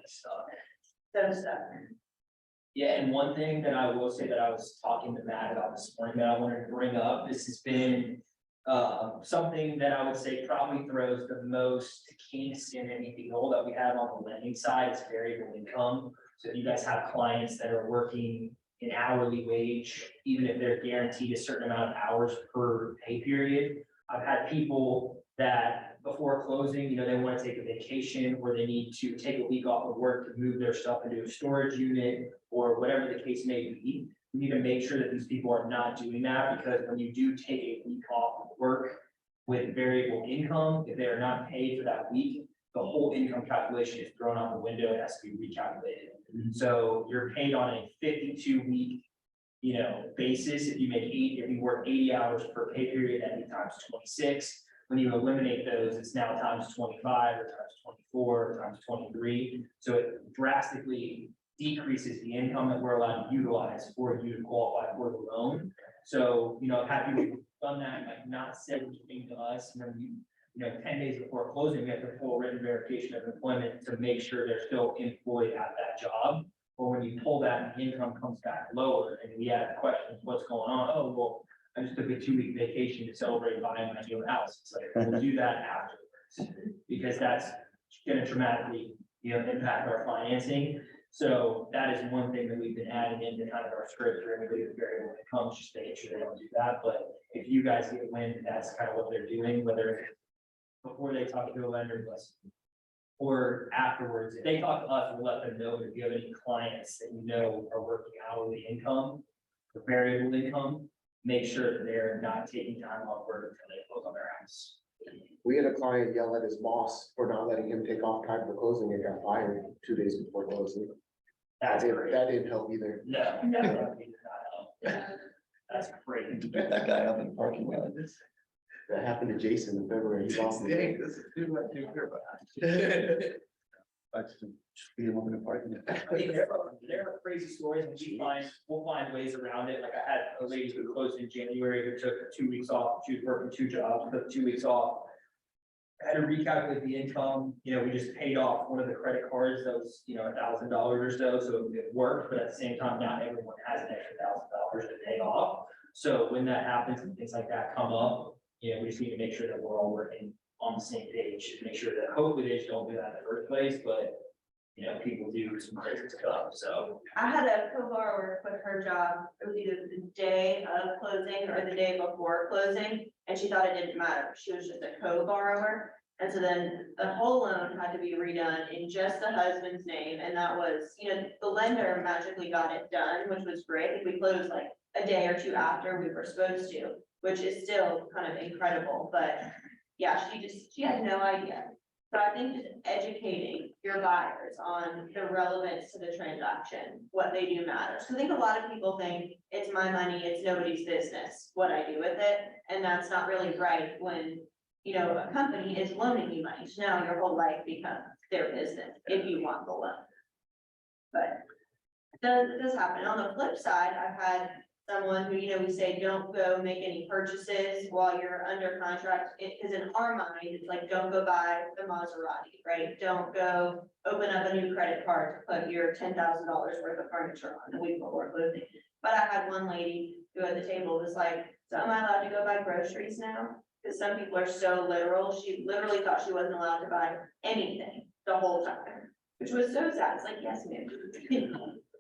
So stuff. Yeah, and one thing that I will say that I was talking to Matt about this morning that I wanted to bring up, this has been something that I would say probably throws the most kinks in any deal that we have on the lending side is variable income. So if you guys have clients that are working an hourly wage, even if they're guaranteed a certain amount of hours per pay period, I've had people that before closing, they want to take a vacation, or they need to take a week off of work to move their stuff into a storage unit, or whatever the case may be. We need to make sure that these people are not doing that, because when you do take a week off of work with variable income, if they are not paid for that week, the whole income calculation is thrown out the window, it has to be recalculated. So you're paid on a 52-week, basis. If you work 80 hours per pay period, that'd be times 26. When you eliminate those, it's now times 25 or times 24 or times 23. So it drastically decreases the income that we're allowed to utilize for you to qualify for the loan. So, I've had people who've done that, like not said anything to us, and then 10 days before closing, we have to pull written verification of employment to make sure they're still employed at that job. Or when you pull that, the income comes back lower, and we ask questions, what's going on? Oh, well, I just took a 2-week vacation to celebrate buying my new house. It's like, we'll do that afterwards, because that's gonna dramatically, impact our financing. So that is one thing that we've been adding into kind of our script for everybody with variable income, just making sure they don't do that. But if you guys get wind, that's kind of what they're doing, whether it's before they talk to a lender, or afterwards, if they talk to us, we'll let them know if you have any clients that are working hourly income or variable income, make sure that they're not taking time off work until they close on their house. We had a client yell at his boss for not letting him take off time for closing and got fired 2 days before closing. That's great. That didn't help either. No, no, that did not help. That's great. To pick that guy up in the parking lot. That happened to Jason in February. He lost his- I just beat him up in the parking lot. I mean, there are crazy stories, and we'll find ways around it. Like I had a lady who closed in January who took 2 weeks off. She was working 2 jobs, took 2 weeks off. Had to recalculate the income. We just paid off one of the credit cards that was, $1,000 or so. So it worked, but at the same time, not everyone has an extra $1,000 to pay off. So when that happens and things like that come up, we just need to make sure that we're all working on the same page, to make sure that hopefully they just don't do that in the first place, but, you know, people do some crazy stuff, so. I had a co-borrower quit her job, it was either the day of closing or the day before closing, and she thought it didn't matter, she was just a co-borrower. And so then the whole loan had to be redone in just the husband's name, and that was, you know, the lender magically got it done, which was great. We closed like a day or two after we were supposed to, which is still kind of incredible, but yeah, she had no idea. So I think just educating your buyers on the relevance to the transaction, what they do matters. 'Cause I think a lot of people think it's my money, it's nobody's business, what I do with it, and that's not really right when, you know, a company is loaning you money, so now your whole life becomes their business if you want the loan. But it does happen. On the flip side, I've had someone who, you know, we say, don't go make any purchases while you're under contract. Because in our mind, it's like, don't go buy the Maserati, right? Don't go open up a new credit card to put your $10,000 worth of furniture on the week before closing. But I had one lady who at the table was like, so am I allowed to go buy groceries now? Because some people are so literal. She literally thought she wasn't allowed to buy anything the whole time, which was so sad. It's like, yes, ma'am.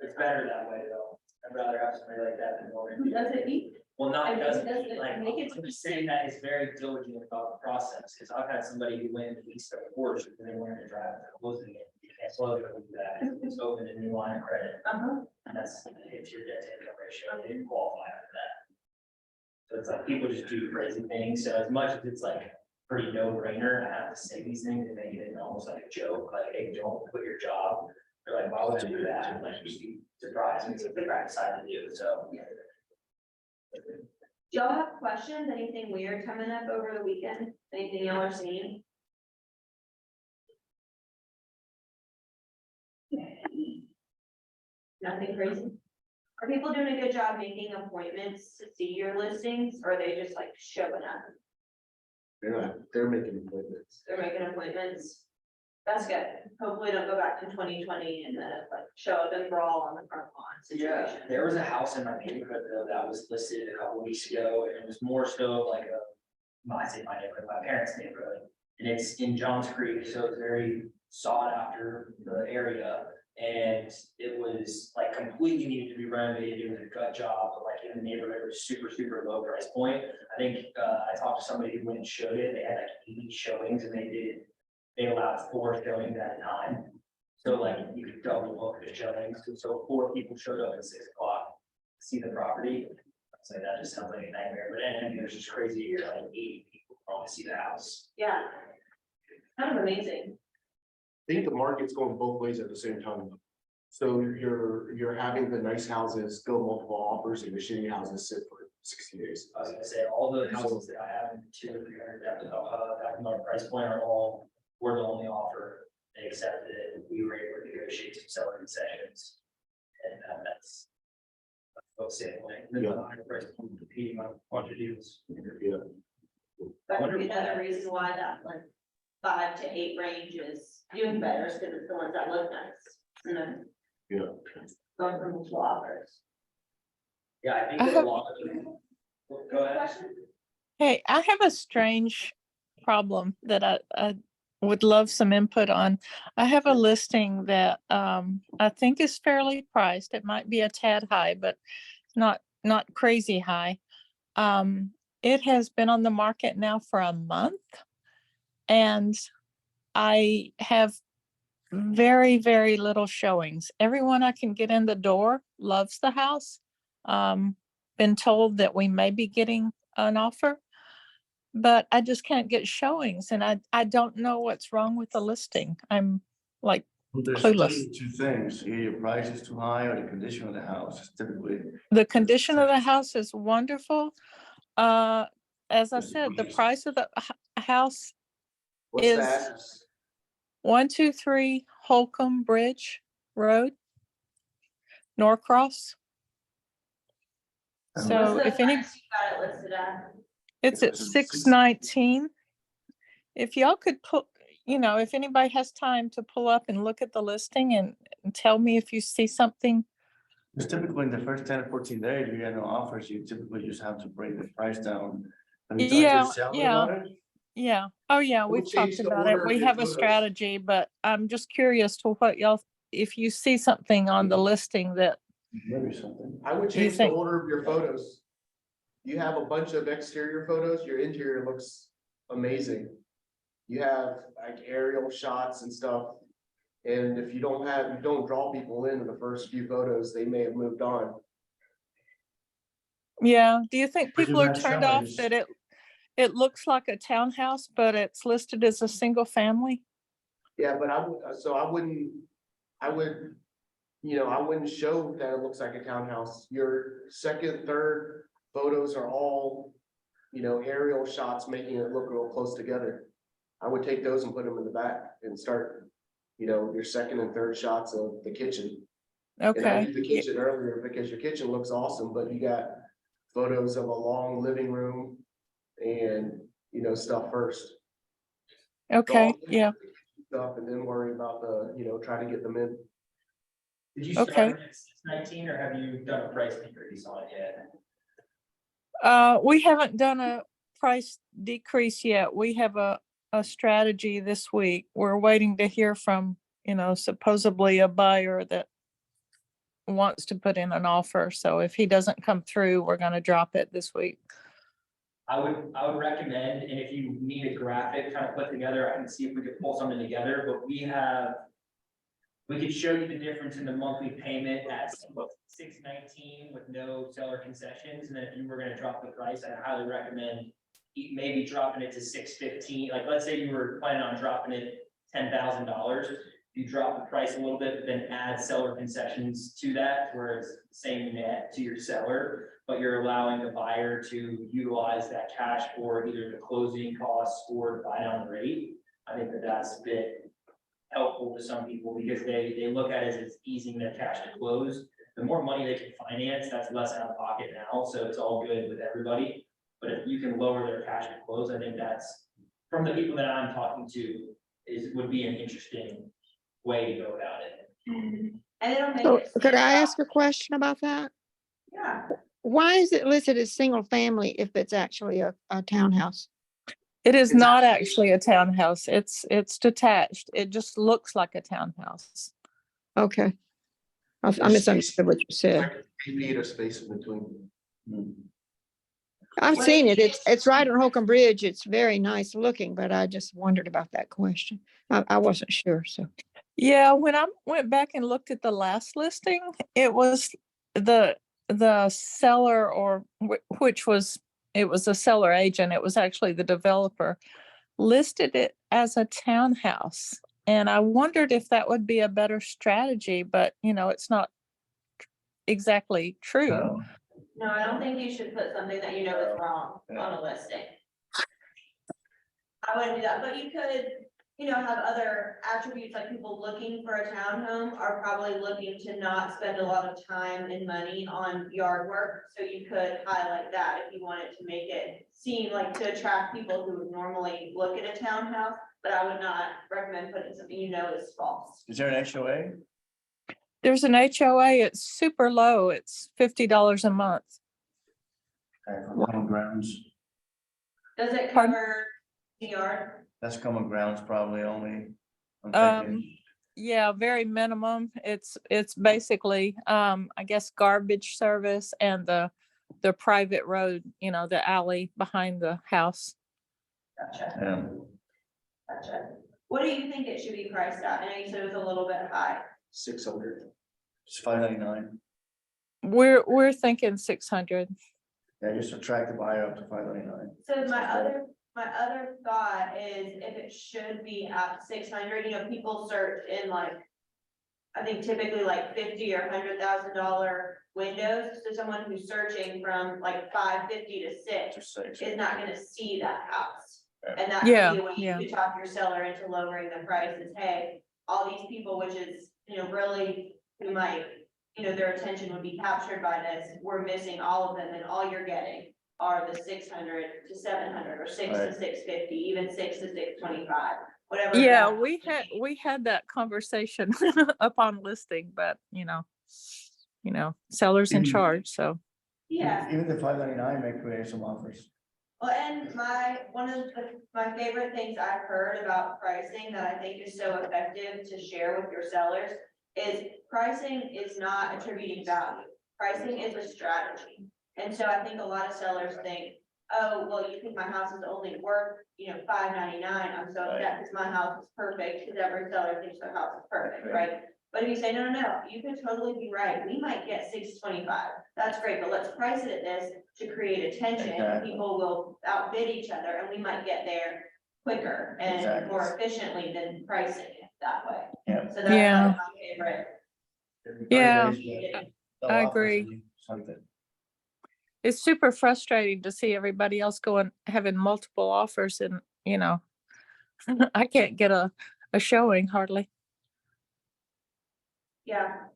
It's better that way, though. I'd rather have somebody like that than more. Who does it eat? Well, not, I mean, doesn't, does it like, make it- I'm just saying that is very diligent about the process, because I've had somebody who went and leased a Porsche, and they wanted to drive it, closing it. You can't slow it with that, it's open a new line of credit, Uh-huh. and that's, it's your debt to income ratio, they didn't qualify for that. So it's like, people just do crazy things, so as much as it's like pretty no brainer, I have to say these things and make it almost like a joke, like, hey, don't quit your job. They're like, why would you do that? Like, just be surprised, and it's a big decide to do, so. Do y'all have questions? Anything weird coming up over the weekend? Anything y'all are seeing? Nothing crazy? Are people doing a good job making appointments to see your listings, or are they just like showing up? They're making appointments. They're making appointments? That's good. Hopefully don't go back to 2020 and then like show up and brawl on the front lawn Yeah, situation. there was a house in my neighborhood though that was listed a couple weeks ago, and it was more so like a, well, I say my neighborhood, my parents' neighborhood. And it's in Johns Creek, so it's very sought after the area. And it was like completely needed to be renovated, it was a gut job, but like in the neighborhood, it was super, super low price point. I think, I talked to somebody who went and showed it, they had like 80 showings and they allowed 4 showings at a time. So like you could double book the showings, so 4 people showed up at 6 o'clock to see the property. So that just sounds like a nightmare, but then it was just crazy, you're like 80 people want to see the house. Yeah. Kind of amazing. I think the market's going both ways at the same time. So you're having the nice houses go multiple offers and the shitty houses sit for 60 days. I was gonna say, all the houses that I have in 200 or 300 that price point are all, we're the only offer. They accepted it, we were able to negotiate some seller concessions. And that's. Folks say, like, the higher price point competing on a bunch of deals. Yeah. That would be another reason why that like 5 to 8 range is doing better, is because it's the ones that look nice. And then Yeah. going for multiple offers. Yeah, I think I that a have- lot of them. Go ahead. Question? Hey, I have a strange problem that I would love some input on. I have a listing that I think is fairly priced. It might be a tad high, but not crazy high. It has been on the market now for a month, and I have very, very little showings. Everyone I can get in the door loves the house. Been told that we may be getting an offer, but I just can't get showings, and I don't know what's wrong with the listing. I'm like There's clueless. two things, either your price is too high or the condition of the house is typically. The condition of the house is wonderful. As I said, the price of the house What's is that? 123 Holcomb Bridge Road, Norcross. And So What's the if any, price you got it listed at? it's at 619. If y'all could put, if anybody has time to pull up and look at the listing and tell me if you see something. Because typically in the first 10 or 14 days, you get no offers, you typically just have to bring the price down. Have you talked to Yeah, the seller yeah. about it? Yeah. Oh, yeah, would we've change talked the about it. order of We your have a photos. strategy, but I'm just curious to what y'all, if you see something on the listing that Maybe something. I would you change the think, order of your photos. You have a bunch of exterior photos, your interior looks amazing. You have like aerial shots and stuff. And if you don't draw people in the first few photos, they may have moved on. yeah, do you think But people you are got turned off sellers. that it looks like a townhouse, but it's listed as a single family? Yeah, but I would, I wouldn't show that it looks like a townhouse. Your second, third photos are all, aerial shots making it look real close together. I would take those and put them in the back and start, your second and third shots of the kitchen. And I Okay, did the kitchen earlier because your kitchen looks awesome, but you got photos of a long living room and, stuff first. okay, yeah, Stuff and then worry about trying to get them in. Did you okay. start at 619 or have you done a price decrease on it yet? We haven't done a price decrease yet. We have a strategy this week. We're waiting to hear from, supposedly a buyer that wants to put in an offer. So if he doesn't come through, we're gonna drop it this week. I would recommend, and if you need a graphic kind of put together, I can see if we could pull something together, but we could show you the difference in the monthly payment at $619 with no seller concessions, and then if you were gonna drop the price, I highly recommend maybe dropping it to $615. Like, let's say you were planning on dropping it $10,000. You drop the price a little bit, but then add seller concessions to that, where it's the same net to your seller, but you're allowing the buyer to utilize that cash for either the closing costs or to buy down the rate. I think that that's a bit helpful to some people because they look at it as it's easing their cash to close. The more money they can finance, that's less out of pocket now, so it's all good with everybody. But if you can lower their cash to close, I think that's, from the people that I'm talking to, would be an interesting way to go about it. And it'll make So it. could I ask a question about that? Yeah, Why is it listed as single family if it's actually a townhouse? It is It's not actually a townhouse. It's detached. It just looks like a townhouse. Okay. I There's misunderstood what you said. like 3 feet of space in between. I've What seen if it. It's right on Holcomb Bridge. It's very nice looking, but I just wondered about that question. I wasn't sure, so. Yeah, when I went back and looked at the last listing, it was the seller or which was, it was a seller agent. It was actually the developer listed it as a townhouse. And I wondered if that would be a better strategy, but it's not exactly true. No. no, I don't think you should put something that you know is wrong Yeah. on a listing. I wouldn't do that, but you could, have other attributes, like people looking for a townhome are probably looking to not spend a lot of time and money on yard work. So you could highlight that if you wanted to make it seem like to attract people who would normally look at a townhouse, but I would not recommend putting something is false. Is there an HOA? There's an HOA. It's super low. It's $50 a month. Common grounds. Does it Pardon? cover the yard? That's common grounds probably only. I'm thinking. Yeah, very minimum. It's basically, I guess garbage service and the private road, the alley behind the house. Gotcha, Yeah. gotcha. What do you think it should be priced at? I know you said it was a little bit high. 600. It's $599. We're thinking 600. Yeah, just attract the buyer up to $599. So my other thought is if it should be at 600, people search in I think typically like $50,000 or $100,000 windows. So someone who's searching from like 550 to 6 Just say. is not gonna see that house. Yeah. And that Yeah, could be a way you yeah. could talk your seller into lowering the prices. Hey, all these people, which is, really who might, their attention would be captured by this. We're missing all of them and all you're getting are the 600 to 700 or 6 to Right. 650, even 6 to 625, whatever. Yeah, that we had that conversation upon listing, but sellers in charge, so. Yeah, Even the $599 may create some offers. Well, and one of my favorite things I've heard about pricing that I think is so effective to share with your sellers is pricing is not attributing value. Pricing is a strategy. And so I think a lot of sellers think, oh, well, you think my house is only worth, $5.99. I'm so upset because my house is perfect, because every seller thinks their house is perfect, right? But if you say, no, you could totally be right. We might get $625. That's great, but let's price it at this to create attention. Exactly. People will outbid each other and we might get there quicker and Exactly. more efficiently than pricing it that way. Yeah. So that's Yeah. like my favorite. Yeah, No I offers, agree. Something. It's super frustrating to see everybody else having multiple offers and, I can't get a showing hardly. Yeah.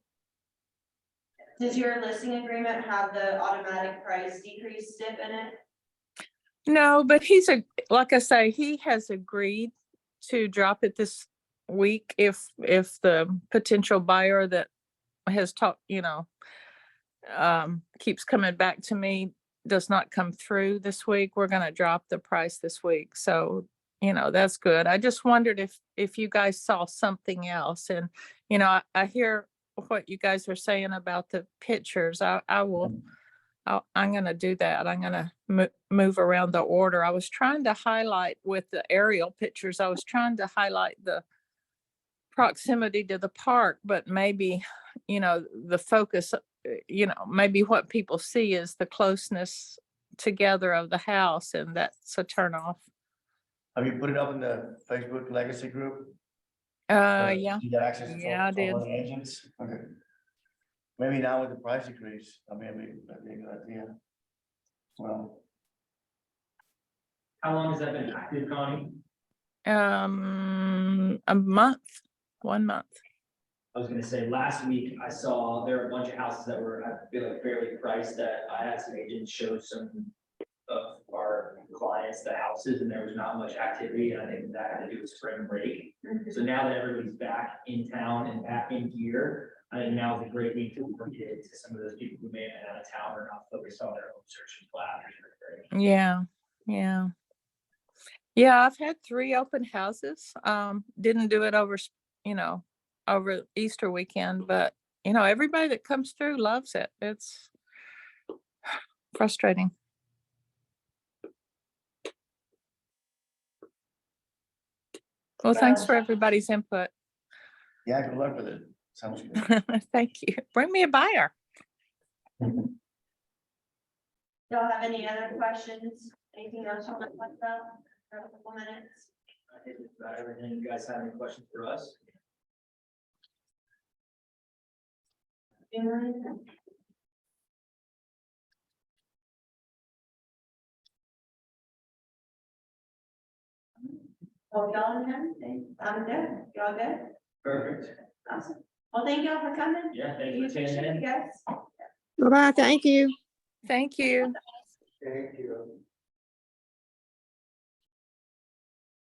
Does your listing agreement have the automatic price decrease step in it? No, but like I say, he has agreed to drop it this week if the potential buyer that has talked, keeps coming back to me, does not come through this week, we're gonna drop the price this week. So, that's good. I just wondered if you guys saw something else. And, I hear what you guys are saying about the pictures. I'm gonna do that. I'm gonna move around the order. I was trying to highlight with the aerial pictures. I was trying to highlight the proximity to the park, but maybe, the focus, maybe what people see is the closeness together of the house, and that's a turn off. Have you put it up in the Facebook legacy group? Yeah, You got access to Yeah, I all did. the agents? Okay. Maybe now with the price increase, that'd be a good idea. Well, How long has that been active, Connie? a month, 1 month. I was gonna say, last week I saw there were a bunch of houses that were, I feel like fairly priced, that I had some agents show some of our clients the houses, and there was not much activity, and I think that had to do with spring break. So now that everybody's back in town and back in here, I think now is a great week to market to some of those people who may have been out of town or not focused on their home search and flat. Yeah. I've had 3 open houses. Didn't do it over, over Easter weekend, but everybody that comes through loves it. It's frustrating. Well, thanks for everybody's input. yeah, good luck with it. Sounds good. Thank you. Bring me a buyer. Y'all have any other questions? Anything else you want to talk about for a couple minutes? I think that's about everything. You guys have any questions for us? Well, y'all have anything? I'm good. Y'all good? Perfect. Awesome. Well, thank y'all for coming. Yeah, thank You you for tuning appreciate in. it, guys. Bye-bye, thank you. Thank you. Thank you.